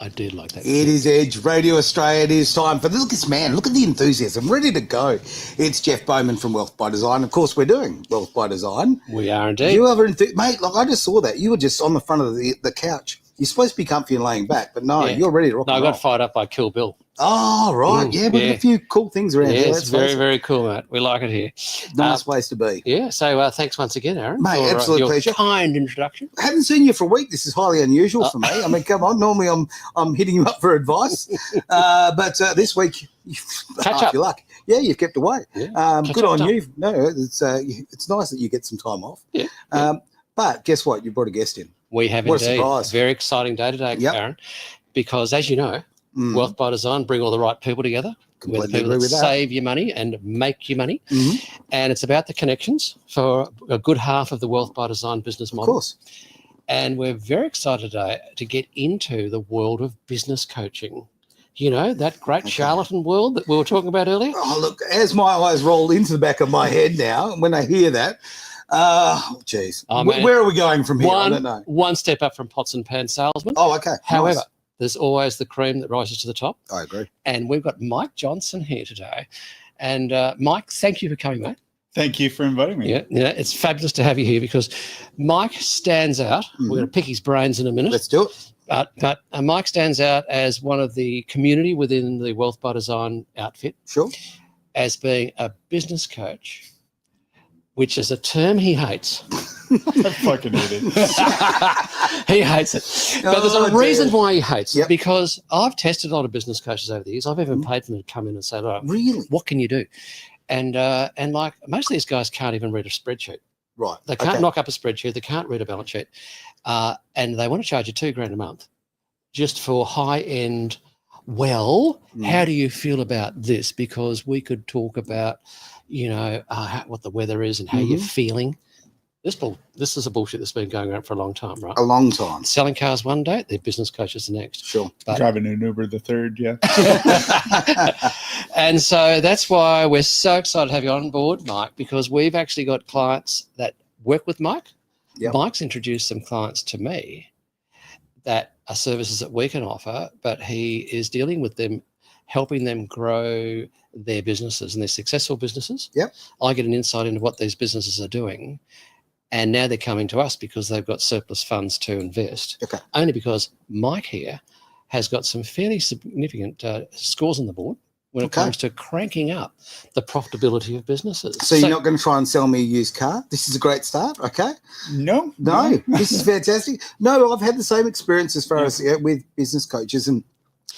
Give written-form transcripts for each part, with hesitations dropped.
I did like that. It is Edge Radio Australia. It is time for look at this man. Look at the enthusiasm. Ready to go. It's Jeff Bowman from Wealth by Design. Of course, we're doing Wealth by Design. We are indeed. You ever mate? Like I just saw that you were just on the front of the couch. You're supposed to be comfy and laying back, but no, you're ready to rock. No, I got fired up by Kill Bill. Oh, right. We've got a few cool things around here. It's very, very cool, mate. We like it here. Nice place to be. Yeah, so thanks once again, Aaron. Mate, absolute your pleasure. Kind introduction. I haven't seen you for a week. This is highly unusual for me. I mean, come on. Normally I'm hitting you up for advice. But this week, Catch up. Your luck. Yeah, you've kept away. Yeah, good on you. No, it's nice that you get some time off. Yeah. But guess what? You brought a guest in. We have What a indeed. surprise. Very exciting day today, Aaron, because as you know, Wealth by Design bring all the right people together. Completely the people agree that with that. save you money and make you money. And it's about the connections for a good half of the Wealth by Design business model. Of course. And we're very excited today to get into the world of business coaching. You know, that great charlatan world that we were talking about earlier? Oh, look, as my eyes roll into the back of my head now, when I hear that, geez. Where are we going from here? I don't know. One step up from pots and pan salesman. Oh, okay. However, Nice. there's always the cream that rises to the top. I agree. And we've got Mike Johnston here today. And Mike, thank you for coming, mate. Thank you for inviting me. Yeah, it's fabulous to have you here because Mike stands out. We're going to pick his brains in a minute. Let's do it. But Mike stands out as one of the community within the Wealth by Design outfit. Sure. As being a business coach, which is a term he hates. I fucking hate it. He hates it. But there's a reason why he hates it, because I've tested a lot of business coaches over the years. I've even paid them to come in and say, look, really? What can you do? And like most of these guys can't even read a spreadsheet. Right. They can't knock up a spreadsheet. They can't read a balance sheet. And they want to charge you $2,000 a month just for high-end, how do you feel about this? Because we could talk about, what the weather is and how you're feeling. This is a bullshit that's been going around for a long time, right? A long time. Selling cars one day, they're business coaches the next. Sure. But, driving an Uber the third, yeah. And so that's why we're so excited to have you on board, Mike, because we've actually got clients that work with Mike. Yep. Mike's introduced some clients to me that are services that we can offer, but he is dealing with them, helping them grow their businesses and their successful businesses. Yep. I get an insight into what these businesses are doing. And now they're coming to us because they've got surplus funds to invest. Okay. Only because Mike here has got some fairly significant scores on the board when it comes to cranking up the profitability of businesses. So you're not going to try and sell me a used car? This is a great start, okay? No. This is fantastic. No, I've had the same experience as far as with business coaches, and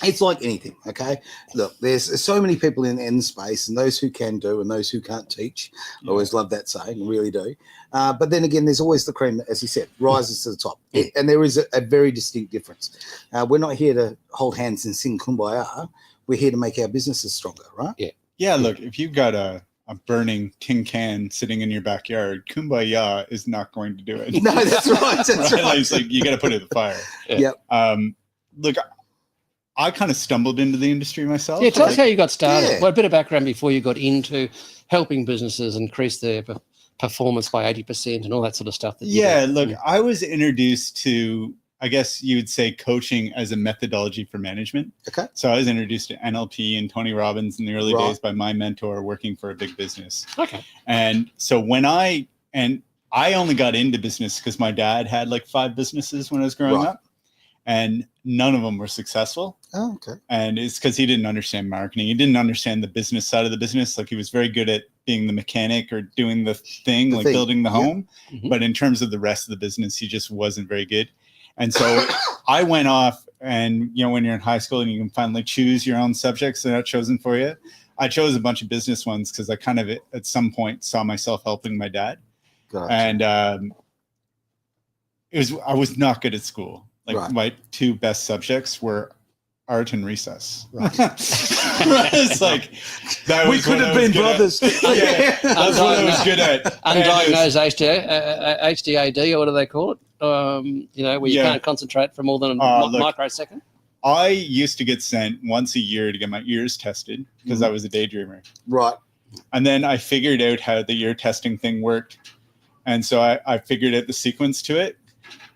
it's like anything, okay? Look, there's so many people in the space, and those who can do and those who can't teach. I always love that saying, I really do. But then again, there's always the cream that, as you said, rises to the top. And there is a very distinct difference. We're not here to hold hands and sing Kumbaya. We're here to make our businesses stronger, right? Yeah. Yeah, look, if you've got a burning tin can sitting in your backyard, Kumbaya is not going to do it. No, that's right. That's right. It's like you got to put it in the fire. Yep. Look, I kind of stumbled into the industry myself. Yeah, tell us how you got started. Yeah. Well, a bit of background before you got into helping businesses increase their performance by 80% and all that sort of stuff. Look, I was introduced to, I guess you would say, coaching as a methodology for management. Okay. So I was introduced to NLP and Tony Robbins in the early days by my mentor working for a big business. Okay. And so I only got into business because my dad had like 5 businesses when I was growing up. And none of them were successful. Oh, okay. And it's because he didn't understand marketing. He didn't understand the business side of the business. Like he was very good at being the mechanic or doing the thing, building the home. Mm-hmm. But in terms of the rest of the business, he just wasn't very good. And so I went off and, when you're in high school and you can finally choose your own subjects that are chosen for you, I chose a bunch of business ones because I kind of at some point saw myself helping my dad. Gotcha. And I was not good at school. My 2 best subjects were art and recess. Right. It's like that we could have been brothers. That's what I was good at. Undiagnosed HDAD, or what do they call it? Where you can't concentrate for more than a microsecond. I used to get sent once a year to get my ears tested because I was a daydreamer. Right. And then I figured out how the ear testing thing worked. And so I figured out the sequence to it.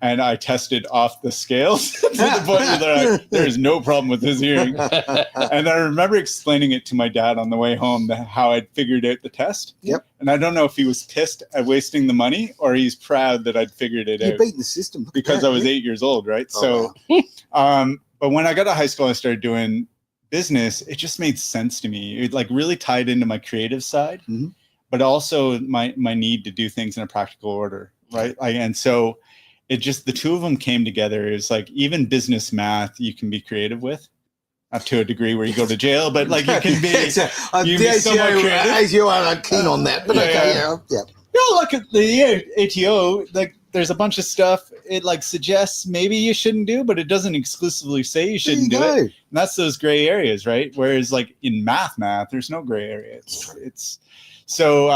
And I tested off the scales to the point where they're like, there's no problem with his hearing. And I remember explaining it to my dad on the way home, how I'd figured out the test. Yep. And I don't know if he was pissed at wasting the money or he's proud that I'd figured it You're out. beating the system. Look at Because that, I was yeah. 8 years old, right? Oh, So, but when I got to high school, I started doing business. It just made sense to me. It like really tied into my creative side, Mhm. but also my need to do things in a practical order, right? And so it just, the two of them came together. It was like, even business math you can be creative with, up to a degree where you go to jail, but like you can be, you can be somewhat creative. As you are keen on that, but okay, yeah. Look at the ATO, like there's a bunch of stuff it like suggests maybe you shouldn't do, but it doesn't exclusively say you shouldn't do it. And that's those gray areas, right? Whereas like in math, there's no gray area. It's so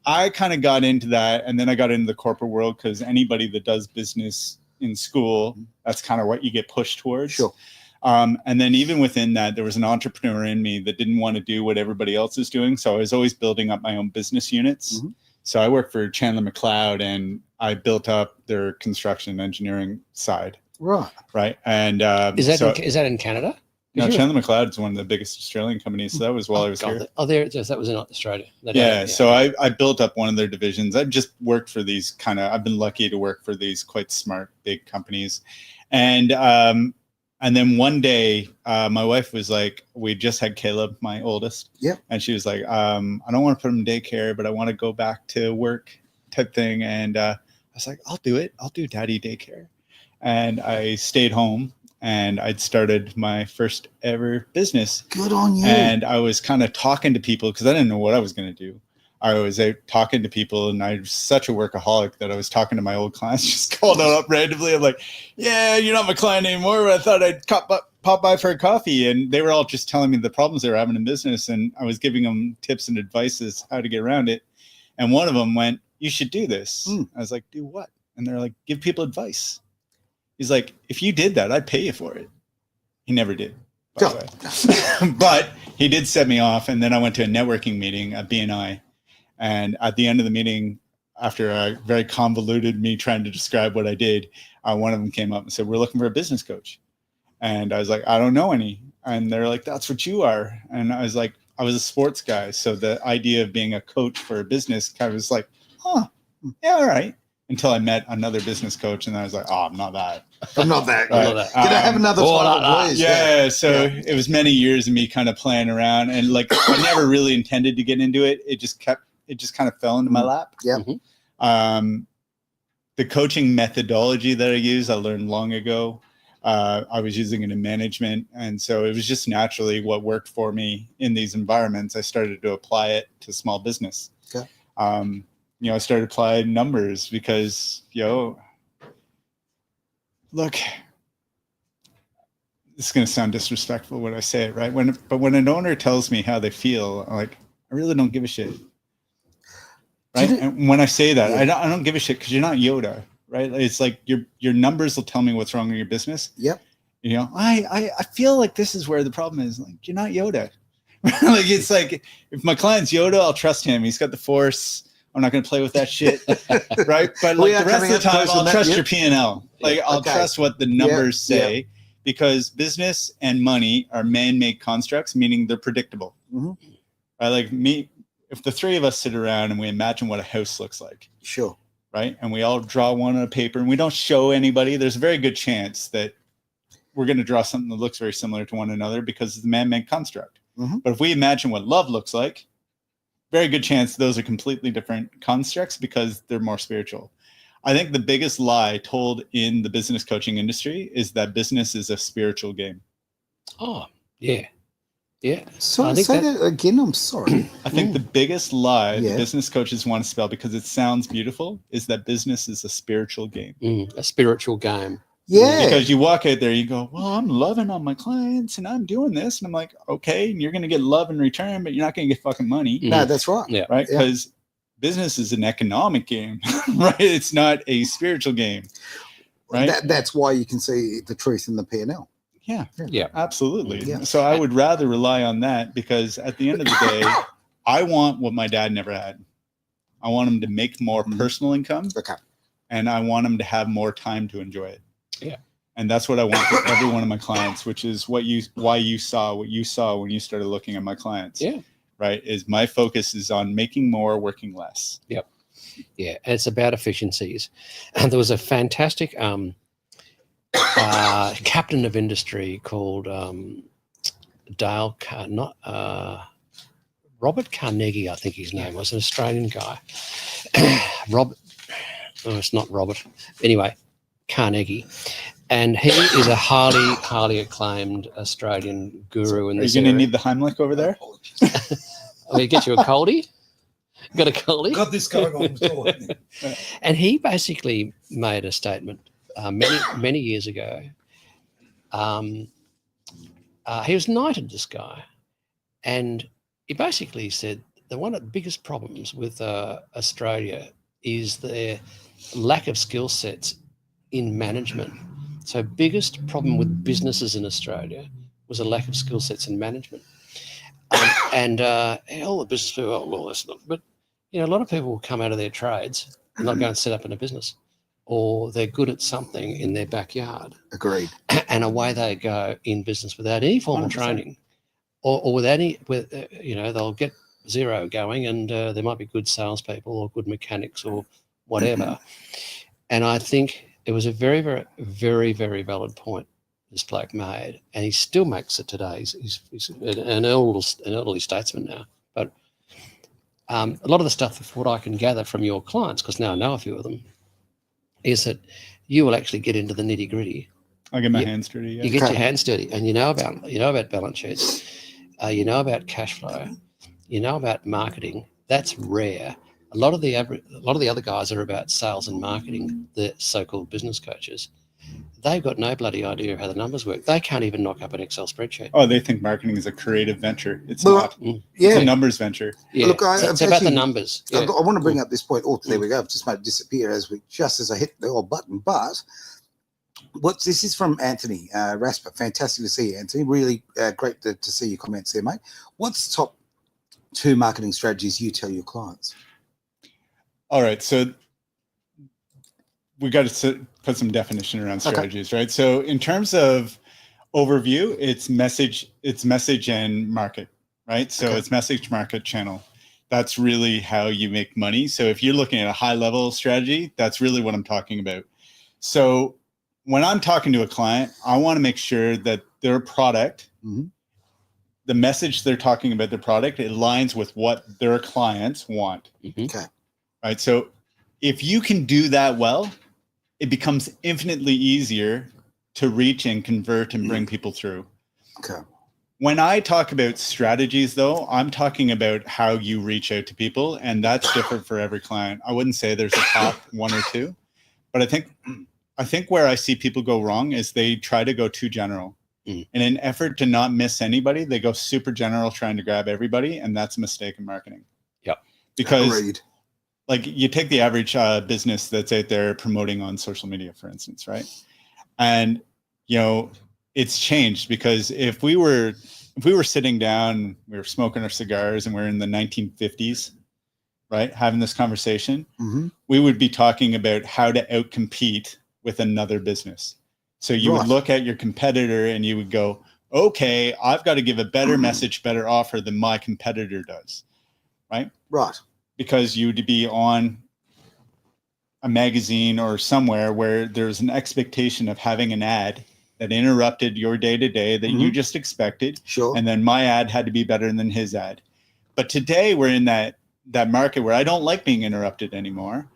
I kind of got into that, and then I got into the corporate world because anybody that does business in school, that's kind of what you get pushed towards. Sure. And then even within that, there was an entrepreneur in me that didn't want to do what everybody else is doing. So I was always building up my own business units. Mm-hmm. So I worked for Chandler Macleod, and I built up their construction and engineering side. Right. And is that in Canada? No, Chandler Macleod is one of the biggest Australian companies. So that was while I was here. That was in Australia. So I built up one of their divisions. I've just worked for these I've been lucky to work for these quite smart, big companies. And then one day, my wife was like, we just had Caleb, my oldest. Yep. And she was like, I don't want to put him in daycare, but I want to go back to work type thing. And I was like, I'll do it. I'll do daddy daycare. And I stayed home, and I'd started my first ever business. Good on you. And I was kind of talking to people because I didn't know what I was going to do. I was out talking to people, and I was such a workaholic that I was talking to my old clients, just called them up randomly. I'm like, yeah, you're not my client anymore, but I thought I'd pop by for a coffee. And they were all just telling me the problems they were having in business. And I was giving them tips and advices how to get around it. And one of them went, you should do this. I was like, do what? And they're like, give people advice. He's like, if you did that, I'd pay you for it. He never did, by the way. But he did set me off. And then I went to a networking meeting at BNI. And at the end of the meeting, after a very convoluted me trying to describe what I did, one of them came up and said, we're looking for a business coach. And I was like, I don't know any. And they're like, that's what you are. And I was like, I was a sports guy. So the idea of being a coach for a business kind of was like, yeah, all right. Until I met another business coach, and I was like, oh, I'm not that. I'm not that. Right. Can I have another title, please? Yeah. So it was many years of me kind of playing around, and like I never really intended to get into it. It just kind of fell into my lap. Yeah. The coaching methodology that I use, I learned long ago. I was using it in management. And so it was just naturally what worked for me in these environments. I started to apply it to small business. Okay. I started applying numbers because, look, it's going to sound disrespectful when I say it, right? But when an owner tells me how they feel, I'm like, I really don't give a shit. Right. And when I say that, I don't give a shit because you're not Yoda, right? It's like your numbers will tell me what's wrong in your business. Yep. I feel like this is where the problem is. Like, you're not Yoda. Like, it's like, if my client's Yoda, I'll trust him. He's got the force. I'm not going to play with that shit. Right. But like the rest of the time, I'll trust your P&L. Like, I'll trust what the numbers say, because business and money are man-made constructs, meaning they're predictable. Mm-hmm. Right? Like me, if the three of us sit around and we imagine what a house looks like. Sure. Right. And we all draw one on a paper and we don't show anybody, there's a very good chance that we're going to draw something that looks very similar to one another because it's a man-made construct. Mm-hmm. But if we imagine what love looks like, very good chance those are completely different constructs because they're more spiritual. I think the biggest lie told in the business coaching industry is that business is a spiritual game. Oh, yeah. Yeah. So say that again. I'm sorry. I think the biggest lie the business coaches want to spell, because it sounds beautiful, is that business is a spiritual game. A spiritual game. Yeah. Because you walk out there, you go, well, I'm loving on my clients and I'm doing this. And I'm like, okay, and you're going to get love in return, but you're not going to get fucking money. No, that's right. Yeah. Right. Because business is an economic game, right? It's not a spiritual game. Right. That's why you can see the truth in the P&L. Yeah, absolutely. Yeah. So I would rather rely on that, because at the end of the day, I want what my dad never had. I want him to make more personal income. Okay. and I want them to have more time to enjoy it. Yeah. And that's what I want for every one of my clients, which is why you saw what you saw when you started looking at my clients. Yeah. Right. Is my focus is on making more, working less. Yep. Yeah. And it's about efficiencies. And there was a fantastic captain of industry called Robert Carnegie, I think his name was, an Australian guy. It's not Robert. Anyway, Carnegie. And he is a highly, highly acclaimed Australian guru in this area. Are you going to area. need the Heimlich over there? Oh, you get you a coldie? Got a coldie? Got this going on. And he basically made a statement many years ago. He was knighted, this guy. And he basically said that one of the biggest problems with Australia is their lack of skill sets in management. So biggest problem with businesses in Australia was a lack of skill sets in management. And all the business people, well, that's not, but a lot of people will come out of their trades and not go and set up in a business, or they're good at something in their backyard. Agreed. And away they go in business without any formal 100%. training, or with any, they'll get zero going, and there might be good salespeople or good mechanics or whatever. And I think it was a very, very, very, very valid point this bloke made, and he still makes it today. He's an elderly statesman now. But a lot of the stuff, of what I can gather from your clients, because now I know a few of them, is that you will actually get into the nitty gritty. I'll get my hands dirty. Yeah. You get your hands dirty, and you know about balance sheets, you know about cash flow, you know about marketing. That's rare. A lot of the other guys are about sales and marketing, the so-called business coaches. They've got no bloody idea of how the numbers work. They can't even knock up an Excel spreadsheet. Oh, they think marketing is a creative venture. It's Well, not. Yeah. It's a numbers venture. Yeah, Look, it's about the numbers. Yeah. I want to bring up this point. Oh, there we go. I've just made it disappear as I hit the old button. But this is from Anthony Rasper. Fantastic to see you, Anthony. Really great to see your comments there, mate. What's the top 2 marketing strategies you tell your clients? All right. So we got to put some definition around strategies, right? So in terms of overview, it's message and market, right? So it's message, market, channel. That's really how you make money. So if you're looking at a high level strategy, that's really what I'm talking about. So when I'm talking to a client, I want to make sure that their product, the message they're talking about their product, it aligns with what their clients want. Okay. Right. So if you can do that well, it becomes infinitely easier to reach and convert and bring people through. Okay. When I talk about strategies, though, I'm talking about how you reach out to people, and that's different for every client. I wouldn't say there's a top 1 or 2, but I think where I see people go wrong is they try to go too general. In an effort to not miss anybody, they go super general, trying to grab everybody, and that's a mistake in marketing. Yep. Because Agreed. like you take the average business that's out there promoting on social media, for instance, right? And it's changed, because if we were sitting down, we were smoking our cigars, and we're in the 1950s, right, having this conversation, we would be talking about how to outcompete with another business. So you would look at your competitor and you would go, okay, I've got to give a better message, better offer than my competitor does, right? Right. Because you would be on a magazine or somewhere where there's an expectation of having an ad that interrupted your day-to-day that you just expected. Sure. And then my ad had to be better than his ad. But today we're in that market where I don't like being interrupted anymore.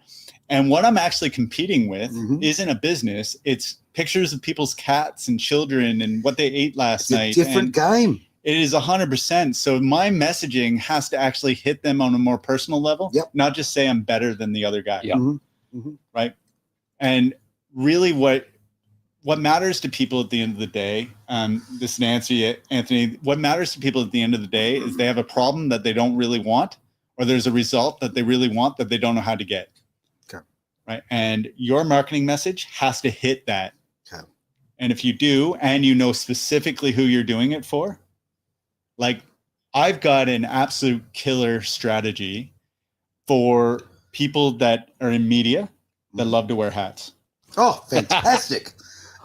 And what I'm actually competing with isn't a business. It's pictures of people's cats and children and what they ate last night. It's a different game. It is 100%. So my messaging has to actually hit them on a more personal level, not just say I'm better than the other guy. Yep. Right. And really what matters to people at the end of the day, this is an answer, Anthony, what matters to people at the end of the day is they have a problem that they don't really want, or there's a result that they really want that they don't know how to get. Okay. Right. And your marketing message has to hit that. Okay. And if you do, and you know specifically who you're doing it for, like I've got an absolute killer strategy for people that are in media, that love to wear hats. Oh, fantastic.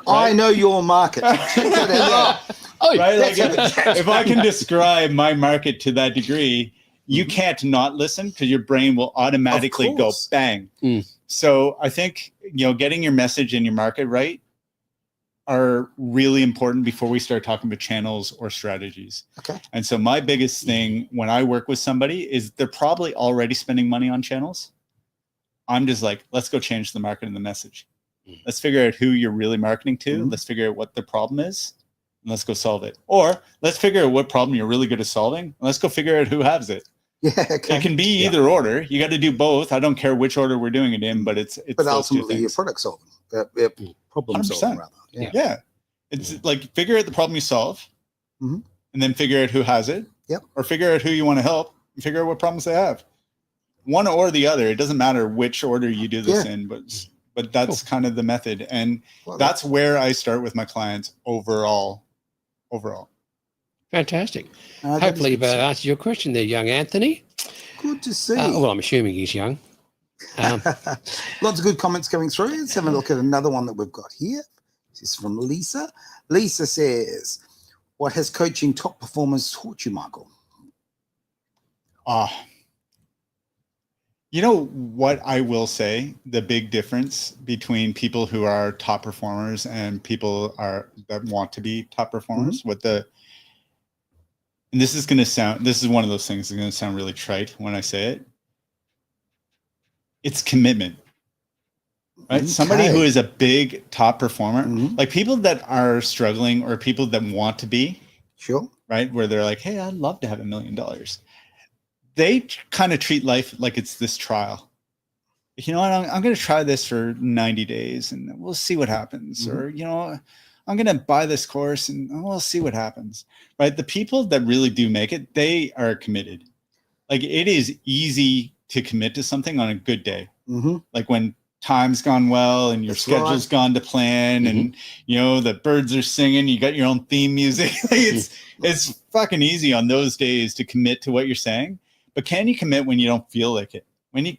I know your market. Check that out. Oh, Right? Like That's if I can describe my market to that degree, you Mm-hmm. can't not listen because your brain will automatically go course. bang. Mm. So I think, getting your message and your market right are really important before we start talking about channels or strategies. Okay. And so my biggest thing when I work with somebody is they're probably already spending money on channels. I'm just like, let's go change the market and the message. Let's figure out who you're really marketing to. Mhm. Let's figure out what the problem is. And let's go solve it. Or let's figure out what problem you're really good at solving. And let's go figure out who has it. Yeah, okay. It can be either order. You got to do both. I don't care which order we're doing it in, but it's But those two ultimately, your things. product solving, problem 100%. solving, rather. Yeah. Yeah. It's like figure out the problem you solve Mhm. and then figure out who has it. Yep. Or figure out who you want to help and figure out what problems they have. One or the other. It doesn't matter which order you do this in, but that's kind of the method. And Well, that's where I start with my clients overall. fantastic. that Hopefully, is you've answered your question there, young Anthony. good to see. Well, I'm assuming he's young. Lots of good comments coming through. Let's have a look at another one that we've got here. This is from Lisa. Lisa says, what has coaching top performers taught you, Michael? You know what I will say, the big difference between people who are top performers and people that want to be top performers, and this is one of those things that's going to sound really trite when I say it. It's commitment, right? Okay. Somebody who is a big top performer, Mhm. like people that are struggling or people that want to be, Sure. right? Where they're like, hey, I'd love to have $1 million. They kind of treat life like it's this trial. You know what? I'm going to try this for 90 days and we'll see what happens. Or, I'm going to buy this course and we'll see what happens, right? The people that really do make it, they are committed. Like it is easy to commit to something on a good day. Mm-hmm. Like when time's gone well and your That's schedule's right. gone to plan and, the birds are singing, you got your own theme music. It's fucking easy on those days to commit to what you're saying. But can you commit when you don't feel like it?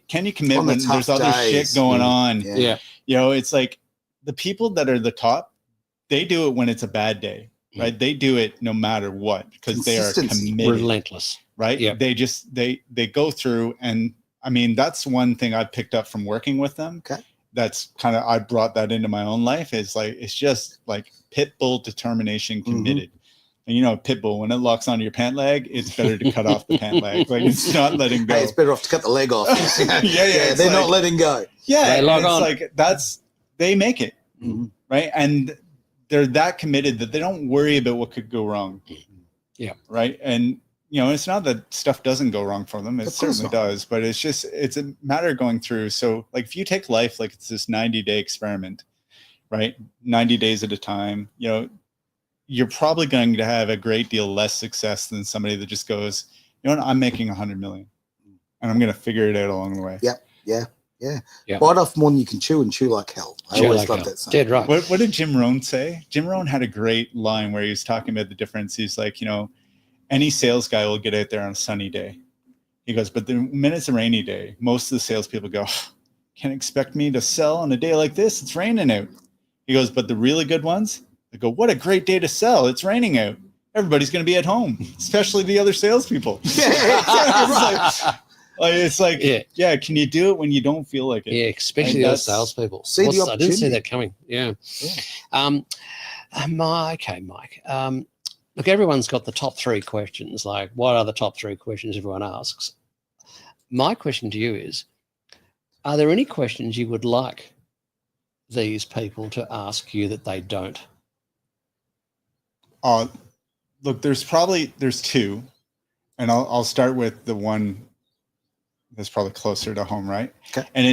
Can you commit On the when tough there's other days. shit going on? Yeah. It's like the people that are the top, they do it when it's a bad day, right? They do it no matter what because they are Consistency. committed, Relentless. right? Yeah. They just they go through, and I mean that's one thing I picked up from working with them. Okay. That's kind of I brought that into my own life. It's just like pit bull determination, committed. And pit bull, when it locks onto your pant leg, it's better to cut off the pant leg. Like it's not letting go. Hey, it's better off to cut the leg off. Yeah, they're not letting go. Yeah, They log it's on. like they make it, Mhm. right? And they're that committed that they don't worry about what could go wrong. Yeah. Right. And it's not that stuff doesn't go wrong for them. It Of course certainly not. does, but it's a matter of going through. So like if you take life like it's this 90-day experiment, right? 90 days at a time, you're probably going to have a great deal less success than somebody that just goes, I'm making 100 million and I'm going to figure it out along the way. Yeah. Yeah. Bite off more than you can chew and chew like hell. I Chew always like love hell. that saying. Dead right. What did Jim Rohn say? Jim Rohn had a great line where he was talking about the difference. He's like, any sales guy will get out there on a sunny day. He goes, but the minute it's a rainy day, most of the salespeople go, can't expect me to sell on a day like this. It's raining out. He goes, but the really good ones, they go, what a great day to sell. It's raining out. Everybody's going to be at home, especially the other salespeople. It's like, yeah, can you do it when you don't feel like it? Yeah, especially those salespeople. See the I didn't see opportunity. that coming. Yeah. Okay, Mike. Look, everyone's got the top 3 questions. Like, what are the top 3 questions everyone asks? My question to you is, are there any questions you would like these people to ask you that they don't? Look, there's 2, and I'll start with the one that's probably closer to home, right? Okay. And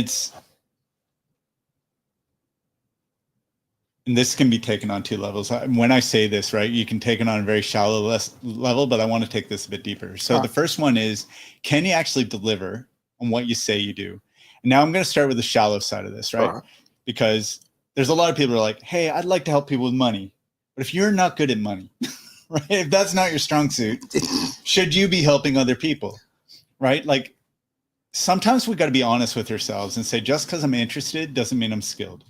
this can be taken on 2 levels. When I say this, right, you can take it on a very shallow level, but I want to take this a bit deeper. So the first one is, can you actually deliver on what you say you do? And now I'm going to start with the shallow side of this, right? Because there's a lot of people who are like, hey, I'd like to help people with money. But if you're not good at money, right, if that's not your strong suit, should you be helping other people, right? Like, sometimes we got to be honest with ourselves and say, just because I'm interested doesn't mean I'm skilled,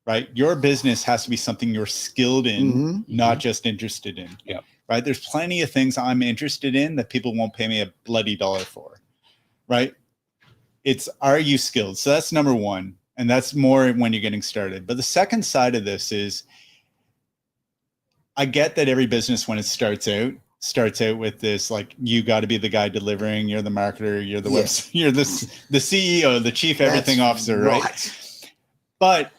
right? Your business has to be something you're skilled in, not just interested in. Yeah. Right. There's plenty of things I'm interested in that people won't pay me a bloody dollar for. Right. Are you skilled? So that's number one. And that's more when you're getting started. But the second side of this is, I get that every business, when it starts out with this, like, you got to be the guy delivering, you're the marketer, you're the website, you're the CEO, the chief everything officer, right? But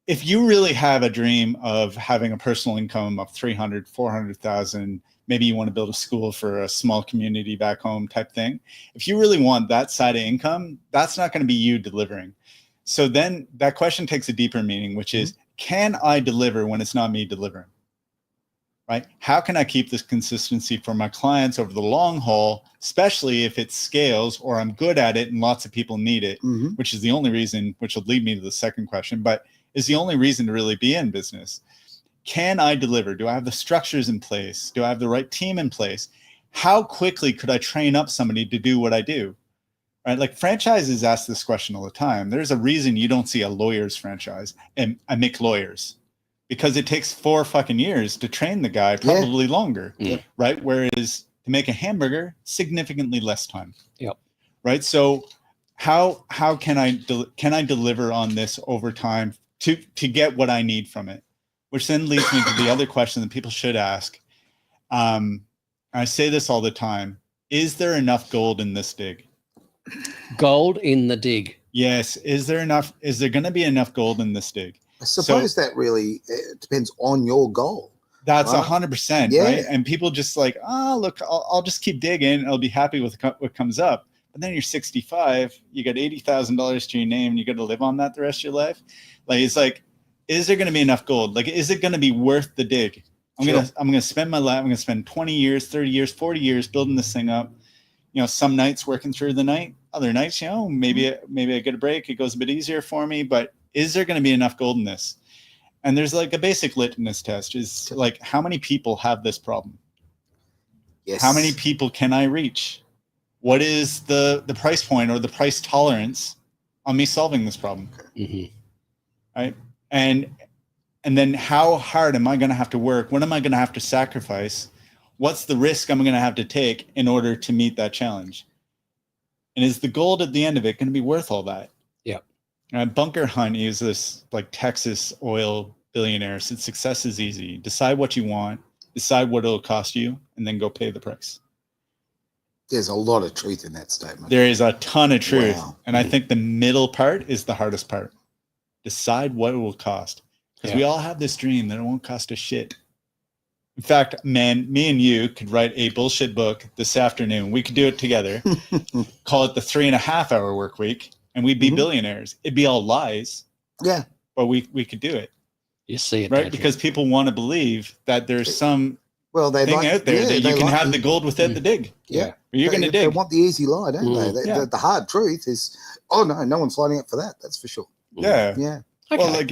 if you really have a dream of having a personal income of 300, 400,000, maybe you want to build a school for a small community back home type thing. If you really want that side of income, that's not going to be you delivering. So then that question takes a deeper meaning, which is, can I deliver when it's not me delivering? Right? How can I keep this consistency for my clients over the long haul, especially if it scales or I'm good at it and lots of people need it, which is the only reason, which will lead me to the second question, but is the only reason to really be in business. Can I deliver? Do I have the structures in place? Do I have the right team in place? How quickly could I train up somebody to do what I do? Right? Like, franchises ask this question all the time. There's a reason you don't see a lawyer's franchise, and I make lawyers, because it takes 4 fucking years to train the guy, probably longer, right? Whereas to make a hamburger, significantly less time. Yep. Right. So how can I deliver on this over time to get what I need from it? Which then leads me to the other question that people should ask. I say this all the time. Is there enough gold in this dig? Gold in the dig. Yes. Is there going to be enough gold in this dig? I suppose that really depends on your goal. That's 100%, Yeah. right? And people just like, look, I'll just keep digging. I'll be happy with what comes up. But then you're 65, you got $80,000 to your name, and you got to live on that the rest of your life. Like, it's like, is there going to be enough gold? Like, is it going to be worth the dig? I'm gonna spend my life. I'm gonna spend 20 years, 30 years, 40 years building this thing up. You know, some nights working through the night, other nights, you know, maybe I get a break. It goes a bit easier for me. But is there going to be enough gold in this? And there's like a basic litmus test, is like, how many people have this problem? Yes. How many people can I reach? What is the price point or the price tolerance on me solving this problem? Right. And then how hard am I going to have to work? What am I going to have to sacrifice? What's the risk I'm going to have to take in order to meet that challenge? And is the gold at the end of it going to be worth all that? Yeah. Bunker Hunt is this like Texas oil billionaire said, success is easy. Decide what you want, decide what it'll cost you, and then go pay the price. There's a lot of truth in that statement. There is a ton of truth. Wow. And I think the middle part is the hardest part. Decide what it will cost. Because we all have this dream that it won't cost us shit. In fact, man, me and you could write a bullshit book this afternoon. We could do it together. Call it the 3.5 hour work week, and we'd be billionaires. It'd be all lies. Yeah. But we could do it. You see it, right? Because people want to believe that there's some thing out there that you can have the gold without the dig. Yeah. You're going to dig. They want the easy lie, don't they? The hard truth is, no one's lining up for that. That's for sure. Yeah. Yeah. Okay. Well, like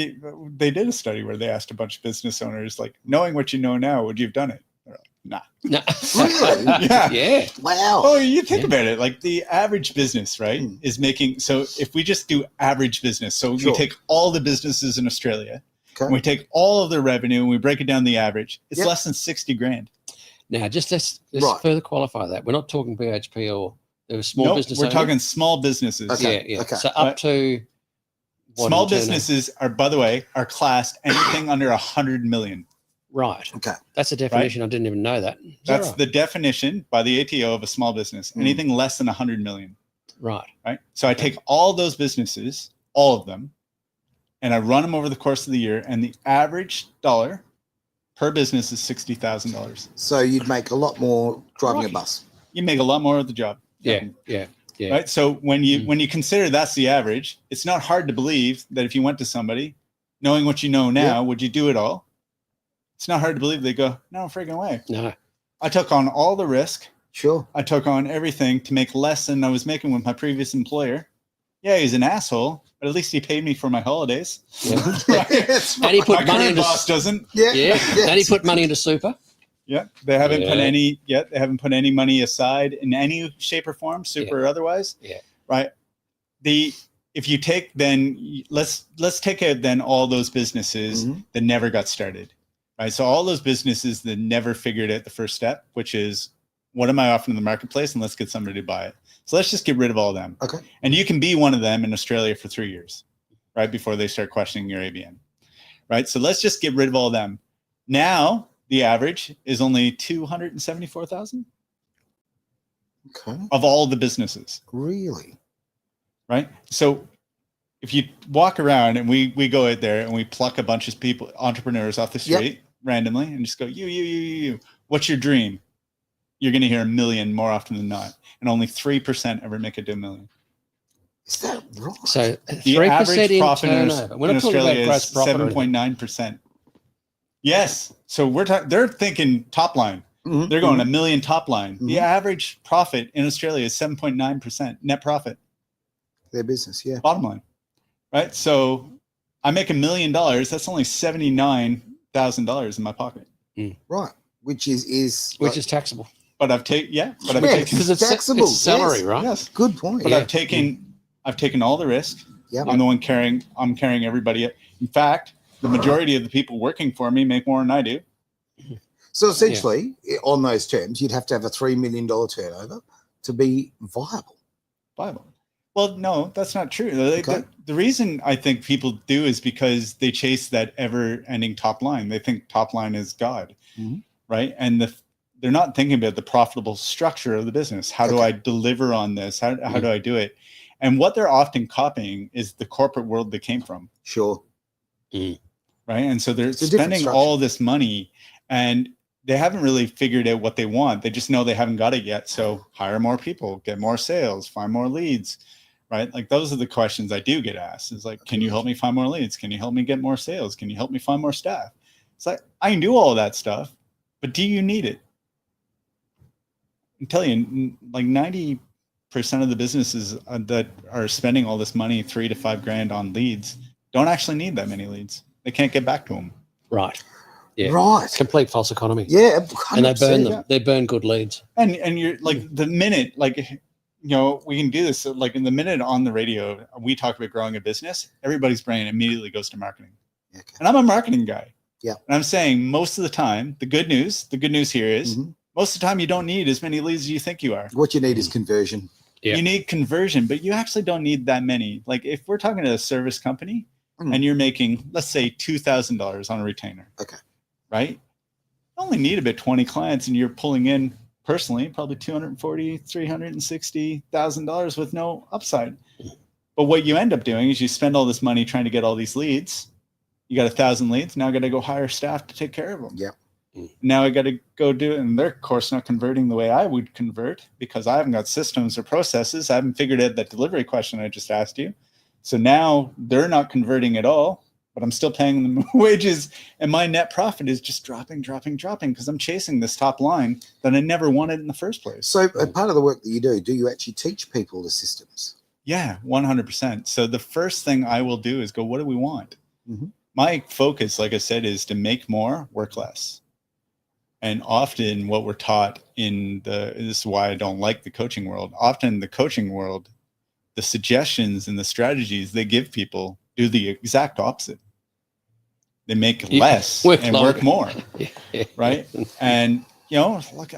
they did a study where they asked a bunch of business owners, like, knowing what you know now, would you have done it? Like, nah. Really? Yeah. Wow. Oh, you think about it. Like, the average business, right, is making. So if we just do average business, so we take all the businesses in Australia, and we take all of their revenue and we break it down the average, it's less than 60 grand. Now, just let's further qualify that. We're not talking BHP or there was small business. We're talking small businesses. Okay. Yeah. Okay. So up to. Small businesses are, by the way, are classed anything under 100 million. Right. Okay. That's a definition. I didn't even know that. That's the definition by the ATO of a small business. Anything less than 100 million. Right. Right. So I take all those businesses, all of them, and I run them over the course of the year, and the average dollar per business is $60,000. So you'd make a lot more driving a bus. You make a lot more of the job. Yeah. Right. So when you consider that's the average, it's not hard to believe that if you went to somebody, knowing what you know now, would you do it all? It's not hard to believe they go, no friggin' way. No. I took on all the risk. Sure. I took on everything to make less than I was making with my previous employer. Yeah, he's an asshole, but at least he paid me for my holidays. Yeah. Right. And he put my money into boss doesn't. Yeah. And he put money into super. Yeah, they haven't put any yet. They haven't put any money aside in any shape or form, super or otherwise. Yeah. right? If you take then let's take out then all those businesses that never got started, right? So all those businesses that never figured out the first step, which is what am I offering in the marketplace, and let's get somebody to buy it. So let's just get rid of all of them. Okay. And you can be one of them in Australia for 3 years, right? Before they start questioning your ABN, right? So let's just get rid of all of them. Now the average is only 274,000 of all the businesses. Really? Right. So if you walk around and we go out there and we pluck a bunch of people, entrepreneurs off the street randomly and just go, you, what's your dream? You're going to hear 1 million more often than not. And only 3% ever make it to 1 million. Is that right? So The 3% average in profit turnover. We're in not talking Australia about is gross profit. or anything. 7.9%. Yes. So they're thinking top line. They're going 1 million top line. The average profit in Australia is 7.9% net profit. Their business, yeah. Bottom line, right? So I make $1 million. That's only $79,000 in my pocket. Right, which is taxable. But I've taken Because it's taxable. It's salary, right? Yes. Good point. But I've taken all the risk. Yep. I'm the one carrying everybody. In fact, the majority of the people working for me make more than I do. So essentially, on those terms, you'd have to have a $3 million turnover to be viable. Well, no, that's not true. The reason I think people do is because they chase that ever-ending top line. They think top line is God, right? And they're not thinking about the profitable structure of the business. How do I deliver on this? How do I do it? And what they're often copying is the corporate world they came from. Sure. Right? And so they're spending all this money and they haven't really figured out what they want. They just know they haven't got it yet. So hire more people, get more sales, find more leads, right? Like those are the questions I do get asked. It's like, can you help me find more leads? Can you help me get more sales? Can you help me find more staff? It's like, I can do all of that stuff, but do you need it? I'm telling you, like 90% of the businesses that are spending all this money, $3 to $5 grand on leads, don't actually need that many leads. They can't get back to them. Right. Yeah. Right. Complete false economy. Yeah. 100%. And they burn them. They burn good leads. And you're like the minute, like, you know, we can do this. So like in the minute on the radio, we talk about growing a business, everybody's brain immediately goes to marketing. Okay. And I'm a marketing guy. Yeah. And I'm saying most of the time, the good news here is most of the time you don't need as many leads as you think you are. What you need is conversion. Yeah. You need conversion, but you actually don't need that many. Like if we're talking to a service company and you're making, let's say $2,000 on a retainer. Okay. Right? You only need about 20 clients and you're pulling in personally probably $240,000, $360,000 with no upside. But what you end up doing is you spend all this money trying to get all these leads. You got 1,000 leads. Now I got to go hire staff to take care of them. Yeah. Now I got to go do it. And they're, of course, not converting the way I would convert because I haven't got systems or processes. I haven't figured out that delivery question I just asked you. So now they're not converting at all, but I'm still paying them wages. And my net profit is just dropping because I'm chasing this top line that I never wanted in the first place. So part of the work that you do you actually teach people the systems? Yeah, 100%. So the first thing I will do is go, what do we want? My focus, like I said, is to make more, work less. And often what we're taught this is why I don't like the coaching world. Often in the coaching world, the suggestions and the strategies they give people do the exact opposite. They make less and work more, right? And, you know, look,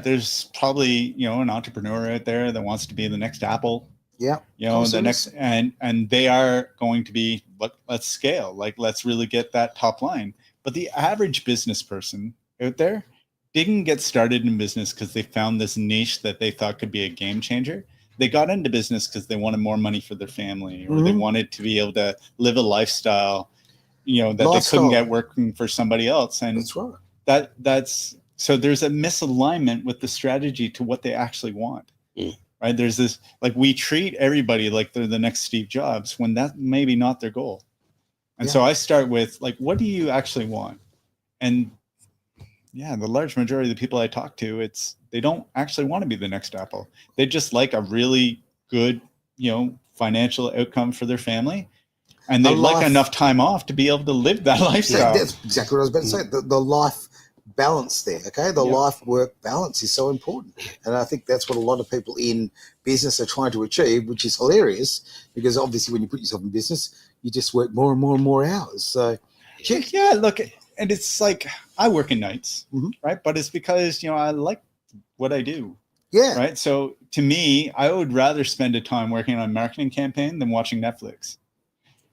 there's probably, you know, an entrepreneur out there that wants to be the next Apple. Yeah. You know, the next, and they are going to be, let's scale, like, let's really get that top line. But the average business person out there didn't get started in business because they found this niche that they thought could be a game changer. They got into business because they wanted more money for their family, or they wanted to be able to live a lifestyle, you know, that they couldn't get working for somebody else. And that's right. That's so there's a misalignment with the strategy to what they actually want. Right? There's this, like, we treat everybody like they're the next Steve Jobs when that maybe not their goal. And so I start with, like, what do you actually want? And yeah, the large majority of the people I talk to, they don't actually want to be the next Apple. They just like a really good, you know, financial outcome for their family. And they like enough time off to be able to live that lifestyle. That's exactly what I was about to say. The life balance there. Okay, the life-work balance is so important, and I think that's what a lot of people in business are trying to achieve, which is hilarious because obviously when you put yourself in business, you just work more and more and more hours. So, yeah, look, and it's like I work in nights, right? But it's because I like what I do. Yeah. Right. So to me, I would rather spend a time working on a marketing campaign than watching Netflix.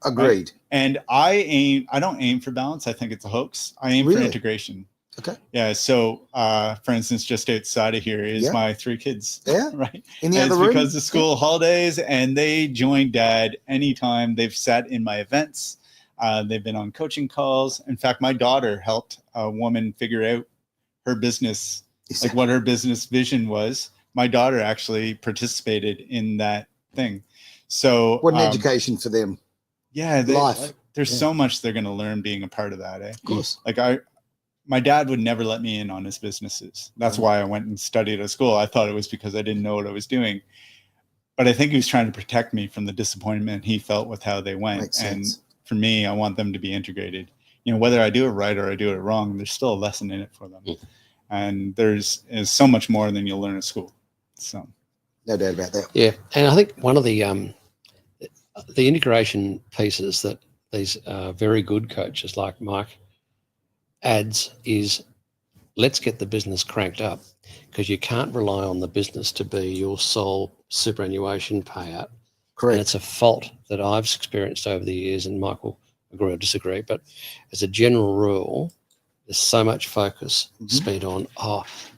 Agreed. Right? And I don't aim for balance. I think it's a hoax. I aim for integration. Okay. Yeah. So, for instance, just outside of here is my 3 kids. Yeah. Right. In the and other it's room. Because of school holidays, and they join dad anytime. They've sat in my events. They've been on coaching calls. In fact, my daughter helped a woman figure out her business, like what her business vision was. My daughter actually participated in that thing. So what an education for them. Yeah. Life. There's so much they're going to learn being a part of that. Of course. Like my dad would never let me in on his businesses. That's why I went and studied at school. I thought it was because I didn't know what I was doing. But I think he was trying to protect me from the disappointment he felt with how they went. Makes sense. And for me, I want them to be integrated. Whether I do it right or I do it wrong, there's still a lesson in it for them. And there's so much more than you'll learn at school. So, no doubt about that. Yeah, and I think one of the integration pieces that these very good coaches like Mike adds is, let's get the business cranked up, because you can't rely on the business to be your sole superannuation payout. Correct. And it's a fault that I've experienced over the years, and Mike will agree or disagree, but as a general rule, there's so much focus spent on,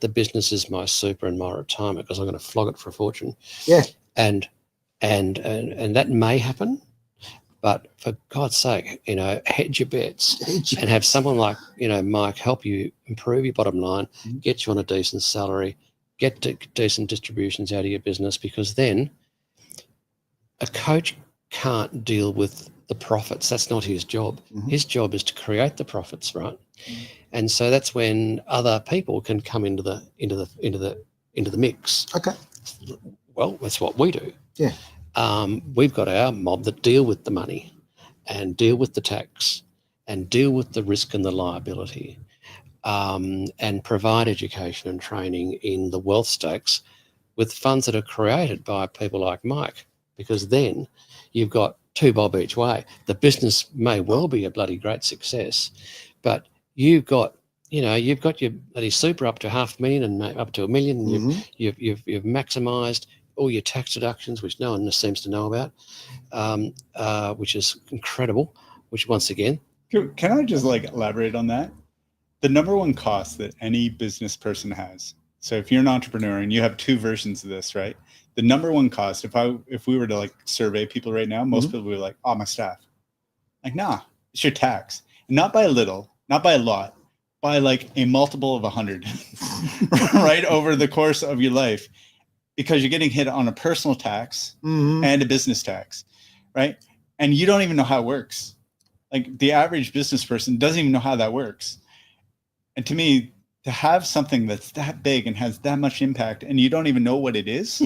the business is my super and my retirement because I'm going to flog it for a fortune. Yeah. And that may happen, but for God's sake, hedge your bets and have someone like, Mike help you improve your bottom line, get you on a decent salary, get decent distributions out of your business, because then a coach can't deal with the profits. That's not his job. His job is to create the profits, right? And so that's when other people can come into the mix. Okay. Well, that's what we do. Yeah. We've got our mob that deal with the money and deal with the tax and deal with the risk and the liability, and provide education and training in the wealth stakes with funds that are created by people like Mike, because then you've got 2 bob each way. The business may well be a bloody great success, but you've got your bloody super up to $500,000 and up to $1 million. And you've maximised all your tax deductions, which no one seems to know about, which is incredible. Which, once again, can I just elaborate on that? The number one cost that any business person has. So if you're an entrepreneur and you have 2 versions of this, right? The number one cost, if we were to survey people right now, most people would be like, "Oh, my staff." Nah, it's your tax, and not by a little, not by a lot, by a multiple of 100, right, over the course of your life, because you're getting hit on a personal tax and a business tax, right? And you don't even know how it works. The average business person doesn't even know how that works. And to me, to have something that's that big and has that much impact and you don't even know what it is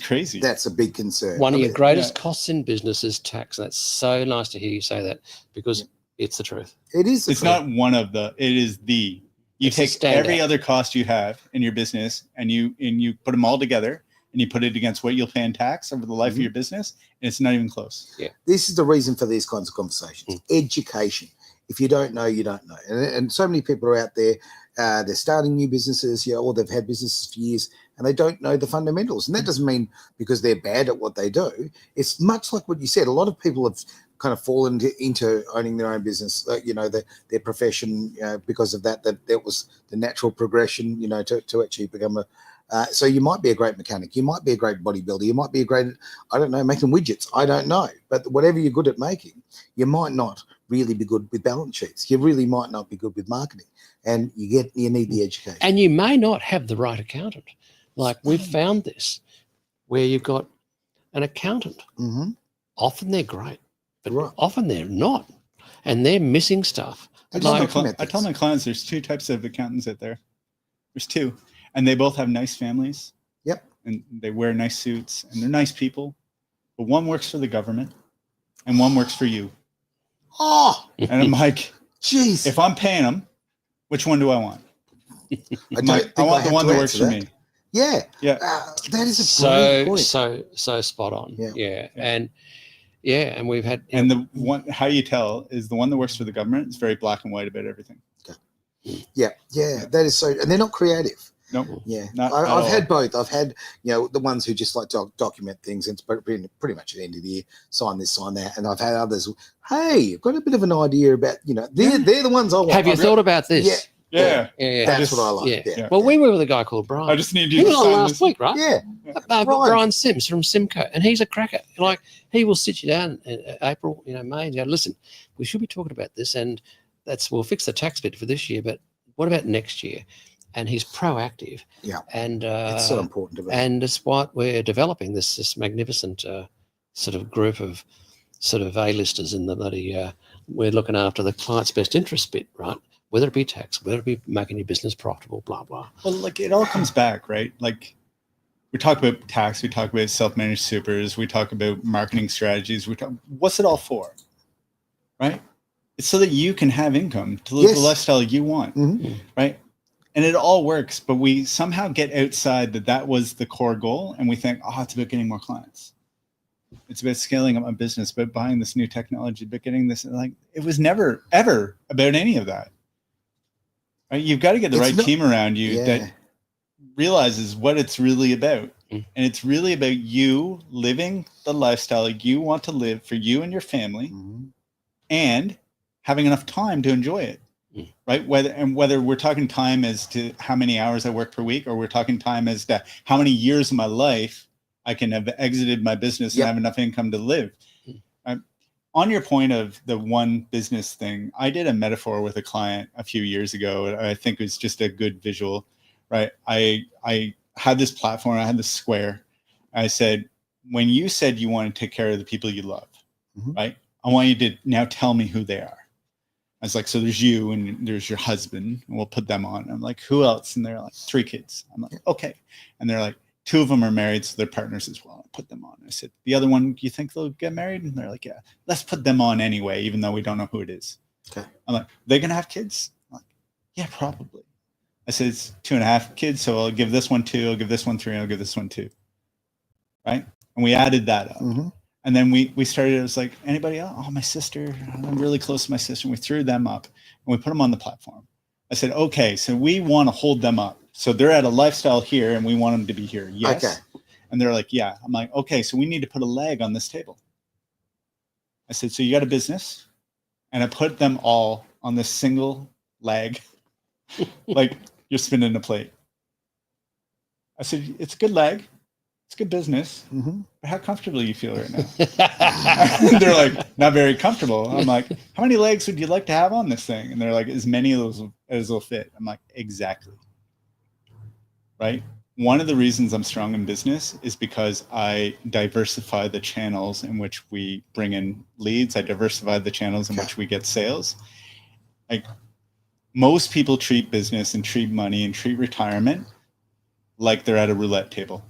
crazy. That's a big concern. One of your greatest costs in business is tax. And that's so nice to hear you say that, because it's the truth. It is. It's not one of the. It is the. You take every other cost you have in your business and you put them all together and you put it against what you'll pay in tax over the life of your business, and it's not even close. Yeah. This is the reason for these kinds of conversations. Education. If you don't know, you don't know. And so many people are out there, they're starting new businesses, or they've had businesses for years, and they don't know the fundamentals. And that doesn't mean because they're bad at what they do. It's much like what you said. A lot of people have kind of fallen into owning their own business, their profession, because of that was the natural progression, to actually become so you might be a great mechanic, you might be a great bodybuilder, you might be a great, I don't know, making widgets, I don't know. But whatever you're good at making, you might not really be good with balance sheets. You really might not be good with marketing, and you need the education. And you may not have the right accountant. We've found this, where you've got an accountant. Often they're great, but often they're not, and they're missing stuff. I tell my clients there's 2 types of accountants out there. There's 2, and they both have nice families. Yep. And they wear nice suits, and they're nice people. But one works for the government, and one works for you. Oh, and I'm like, jeez. If I'm paying them, Which one do I want? I want the one that works for me. Yeah. Yeah. That is a brilliant point. so spot on. Yeah. And we've had, and the one, how you tell is the one that works for the government is very black and white about everything. Yeah, that is so, and they're not creative. Nope. Yeah, Not I've at had all. both. I've had, the ones who just like to document things, and it's pretty much at the end of the year, sign this, sign that. And I've had others, hey, I've got a bit of an idea about, they're the ones I want. have you thought about this? Yeah. That's what I like. Yeah. Well, we were with a guy called Brian. I just need you He to was on sign last this. week, right? Yeah. Brian Sims from Simco, and he's a cracker. Like, he will sit you down in April, May, and go, listen, we should be talking about this, and we'll fix the tax bit for this year, but what about next year? And he's proactive. Yeah. And it's so important to me. And it's what we're developing, this magnificent sort of group of sort of A-listers in the bloody, we're looking after the client's best interest bit, right? Whether it be tax, whether it be making your business profitable, blah, blah. Well, like, it all comes back, right? Like, we talk about tax, we talk about self-managed supers, we talk about marketing strategies, what's it all for, right? It's so that you can have income to live the lifestyle you want, right? And it all works, but we somehow get outside that was the core goal, and we think, it's about getting more clients. It's about scaling up my business, about buying this new technology, about getting this. Like, it was never, ever about any of that. Right? You've got to get the right team around you that realizes what it's really about. And it's really about you living the lifestyle you want to live for you and your family, and having enough time to enjoy it. Right? Whether we're talking time as to how many hours I work per week, or we're talking time as to how many years of my life I can have exited my business and have enough income to live. On your point of the one business thing, I did a metaphor with a client a few years ago. I think it was just a good visual, right? I had this platform, I had this square. I said, when you said you want to take care of the people you love, right? I want you to now tell me who they are. I was like, so there's you and there's your husband, and we'll put them on. I'm like, who else? And they're like, 3 kids. I'm like, okay. And they're like, 2 of them are married, so they're partners as well. I put them on. I said, the other one, do you think they'll get married? And they're like, yeah, let's put them on anyway, even though we don't know who it is. Okay. I'm like, they're going to have kids? I'm like, yeah, probably. I said, it's 2.5 kids, so I'll give this one 2, I'll give this one 3, and I'll give this one 2. Right? And we added that up. And then we started, it was like, anybody else? Oh, my sister. I'm really close to my sister. And we threw them up and we put them on the platform. I said, okay, so we want to hold them up. So they're at a lifestyle here and we want them to be here. Yes. Okay. And they're like, yeah. I'm like, okay, so we need to put a leg on this table. I said, so you got a business? And I put them all on this single leg, like you're spinning a plate. I said, it's a good leg. It's good business. But how comfortable you feel right now? They're like, not very comfortable. I'm like, how many legs would you like to have on this thing? And they're like, as many of those as will fit. I'm like, exactly. Right? One of the reasons I'm strong in business is because I diversify the channels in which we bring in leads. I diversify the channels in which we get sales. Like, most people treat business and treat money and treat retirement like they're at a roulette table.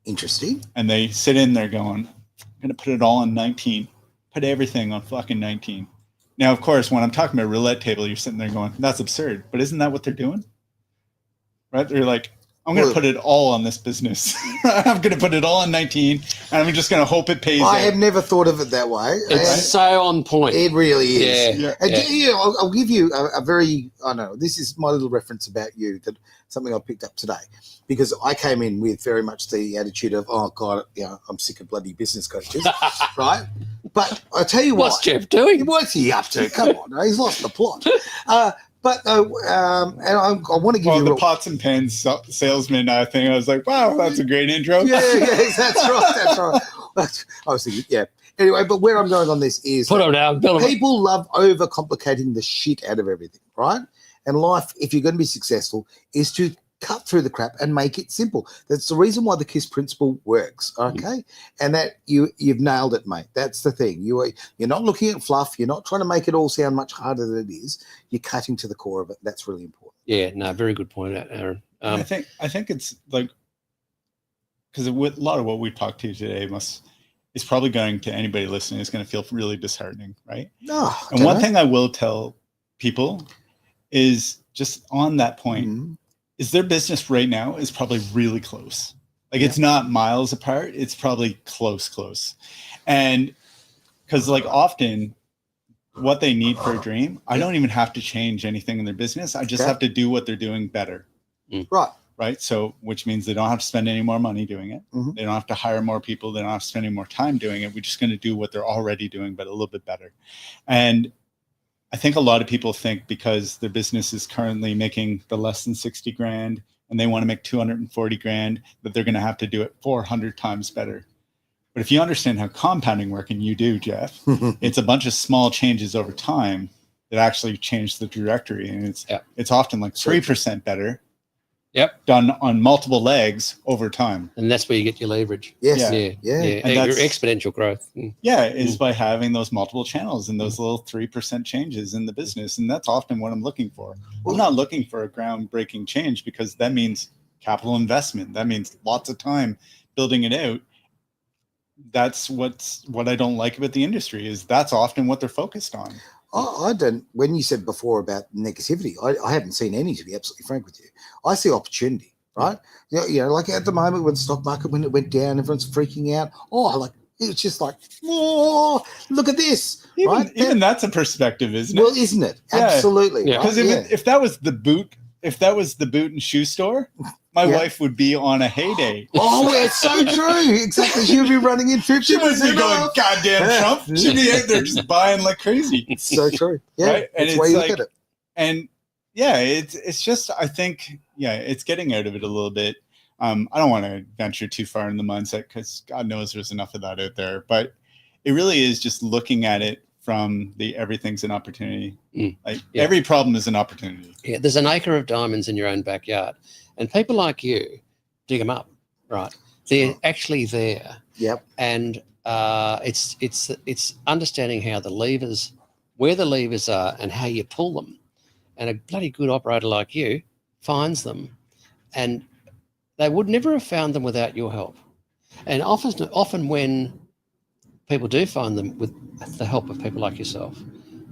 Interesting. And they sit in there going, I'm going to put it all on 19. Put everything on fucking 19. Now, of course, when I'm talking about roulette table, you're sitting there going, that's absurd. But isn't that what they're doing? Right? They're like, I'm going to put it all on this business. I'm going to put it all on 19, and I'm just going to hope it pays I have never thought of it that way. It's so on point. It really is. Yeah. And I'll give you a very, this is my little reference about you, that something I picked up today. Because I came in with very much the attitude of, oh, God, I'm sick of bloody business coaches, right? But I tell you what. What's Jeff doing? What's he up to? Come on, he's lost the plot. And I want to give you the pots and pans salesman thing. I was like, wow, that's a great intro. Yeah, that's right. I was thinking, yeah. Anyway, but where I'm going on this is people love overcomplicating the shit out of everything, right? And life, if you're going to be successful, is to cut through the crap and make it simple. That's the reason why the KISS principle works, okay? And that you've nailed it, mate. That's the thing. You're not looking at fluff. You're not trying to make it all sound much harder than it is. You're cutting to the core of it. That's really important. Yeah, no, very good point, Aaron. I think it's like, because a lot of what we talked to today is probably going to anybody listening is going to feel really disheartening, right? No. And one thing I will tell people is just on that point. Mhm. Is their business right now is probably really close. Like it's not miles apart. It's probably close. And because like often what they need for a dream, I don't even have to change anything in their business. I just have to do what they're doing better. Right. So, which means they don't have to spend any more money doing it. Mhm. They don't have to hire more people. They don't have to spend any more time doing it. We're just going to do what they're already doing, but a little bit better. And I think a lot of people think because their business is currently making the less than 60 grand and they want to make 240 grand, that they're going to have to do it 400 times better. But if you understand how compounding works, and you do, Jeff, it's a bunch of small changes over time that actually change the trajectory. And it's often like 3% better. Done on multiple legs over time. And that's where you get your leverage. Yes. Yeah. And Your exponential growth. Is by having those multiple channels and those little 3% changes in the business. And that's often what I'm looking for. I'm not looking for a groundbreaking change because that means capital investment. That means lots of time building it out. That's what I don't like about the industry is that's often what they're focused on. I don't. When you said before about negativity, I haven't seen any, to be absolutely frank with you. I see opportunity, right? You know, like at the moment when the stock market, when it went down, everyone's freaking out. It's just like, oh, look at this, right? Even that's a perspective, isn't it? Well, isn't it? Absolutely. Because if that was the boot and shoe store, my wife would be on a heyday. Oh, it's so true. Exactly. She would be running in 50%. She wouldn't be going, goddamn Trump. She'd be out there just buying like crazy. It's so true. Yeah. Right? And it's the way you look at it. And it's just, I think, it's getting out of it a little bit. I don't want to venture too far in the mindset because God knows there's enough of that out there. But it really is just looking at it from the everything's an opportunity. Every problem is an opportunity. Yeah, there's an acre of diamonds in your own backyard. And people like you dig them up, right? They're actually there. Yep. And it's understanding how where the levers are and how you pull them. And a bloody good operator like you finds them. And they would never have found them without your help. And often when people do find them with the help of people like yourself,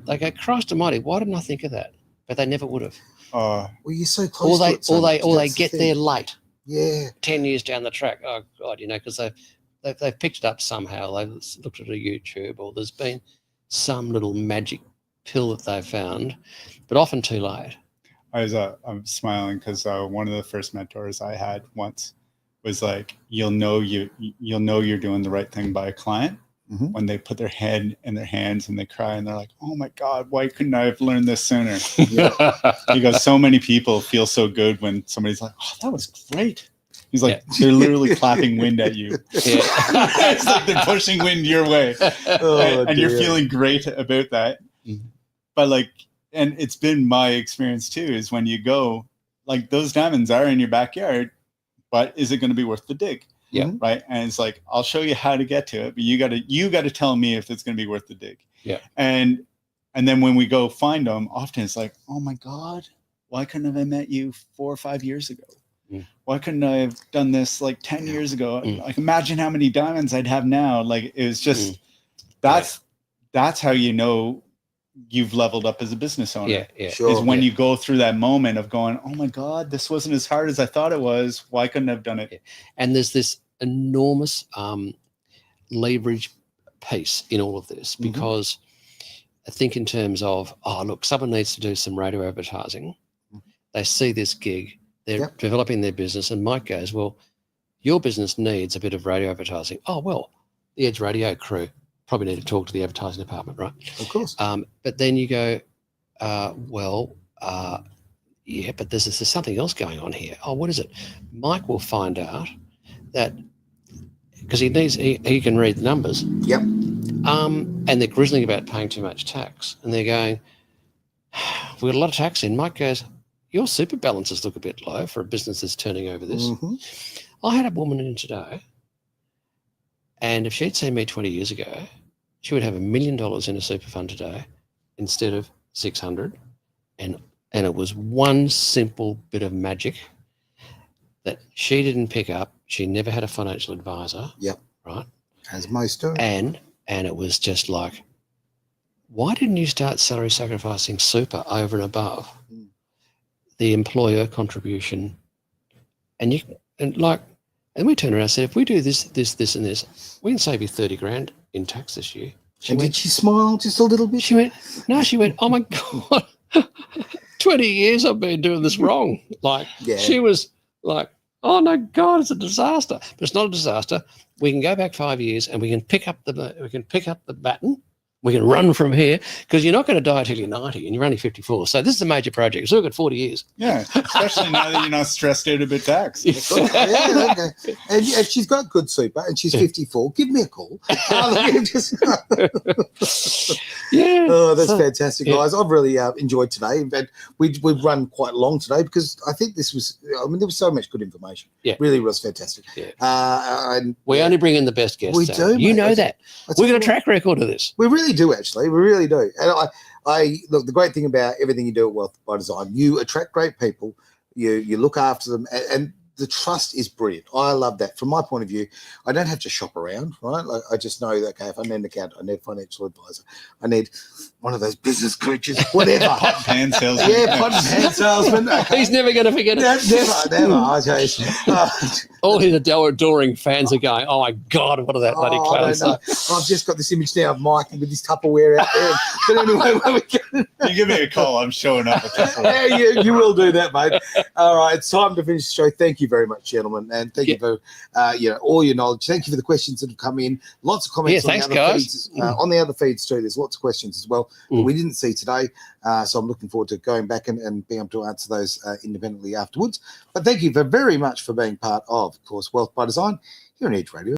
they go, Christ almighty, why didn't I think of that? But they never would have. Well, you're so close or they get there late. Yeah. 10 years down the track. Oh God, because they've picked it up somehow. They've looked at a YouTube or there's been some little magic pill that they've found, but often too late. I'm smiling because one of the first mentors I had once was like, you'll know you're doing the right thing by a client when they put their head in their hands and they cry and they're like, oh my God, why couldn't I have learned this sooner? He goes, so many people feel so good when somebody's like, oh, that was great. He's like, they're literally clapping wind at you. It's like they're pushing wind your way. And you're feeling great about that. But and it's been my experience too, is when you go, like those diamonds are in your backyard, but is it going to be worth the dig? Yeah. Right. And it's like, I'll show you how to get to it, but you got to tell me if it's going to be worth the dig. Yeah. And then when we go find them, often it's like, oh my God, why couldn't I have met you 4 or 5 years ago? Why couldn't I have done this like 10 years ago? Like imagine how many diamonds I'd have now. Like it was just, that's how you know you've leveled up as a business owner. Sure. Is when you go through that moment of going, oh my God, this wasn't as hard as I thought it was. Why couldn't I have done it? And there's this enormous leverage piece in all of this because I think in terms of, look, someone needs to do some radio advertising. They see this gig, they're developing their business, and Mike goes, well, your business needs a bit of radio advertising. Oh, well, the Edge Radio crew probably need to talk to the advertising department, right? Of course. But then you go, but there's something else going on here. Oh, what is it? Mike will find out that because he can read the numbers. Yep. And they're grizzling about paying too much tax, and they're going, we've got a lot of tax in. Mike goes, your super balances look a bit low for a business that's turning over this. I had a woman in today, and if she'd seen me 20 years ago, she would have $1 million in a super fund today instead of 600. And it was one simple bit of magic that she didn't pick up. She never had a financial advisor. Yep. Right. As most do. And it was just like, why didn't you start salary sacrificing super over and above the employer contribution, and we turn around and said, if we do this, this, and this, we can save you 30 grand in tax this year. Did she smile just a little bit? She went, oh my God, 20 years I've been doing this wrong. She was like, oh no, God, it's a disaster. But it's not a disaster. We can go back 5 years and we can pick up the baton. We can run from here, because you're not going to die till you're 90 and you're only 54. So this is a major project. So we've got 40 years. Yeah, especially now that you're not stressed out about tax. Okay. And if she's got good super and she's 54, give me a call. Yeah. Oh, that's fantastic, guys. I've really enjoyed today. In fact, we've run quite long today because I think there was so much good information. Yeah. Really was fantastic. Yeah. And we only bring in the best guests. We do, You mate. know that. We've got a track record of this. We really do, actually. We really do. And I look, the great thing about everything you do at Wealth by Design, you attract great people, you look after them, and the trust is brilliant. I love that. From my point of view, I don't have to shop around, right? Like, I just know that, okay, if I need an accountant, I need a financial advisor, I need one of those business coaches, whatever. Pot and pan salesman. Yeah, pot and pan salesman. Okay. He's never going to forget it. Never. I tell you. All his adoring fans are going, oh my God, what are that bloody clowns? I've just got this image now of Mike with his Tupperware out there. But anyway, when we get... You give me a call, I'm showing up with Tupperware. Yeah, you will do that, mate. All right, it's time to finish the show. Thank you very much, gentlemen, and thank you for all your knowledge. Thank you for the questions that have come in. Lots of comments on the other feeds. On the other feeds too, there's lots of questions as well that we didn't see today. So I'm looking forward to going back and being able to answer those independently afterwards. But thank you very much for being part of course, Wealth by Design here on Edge Radio.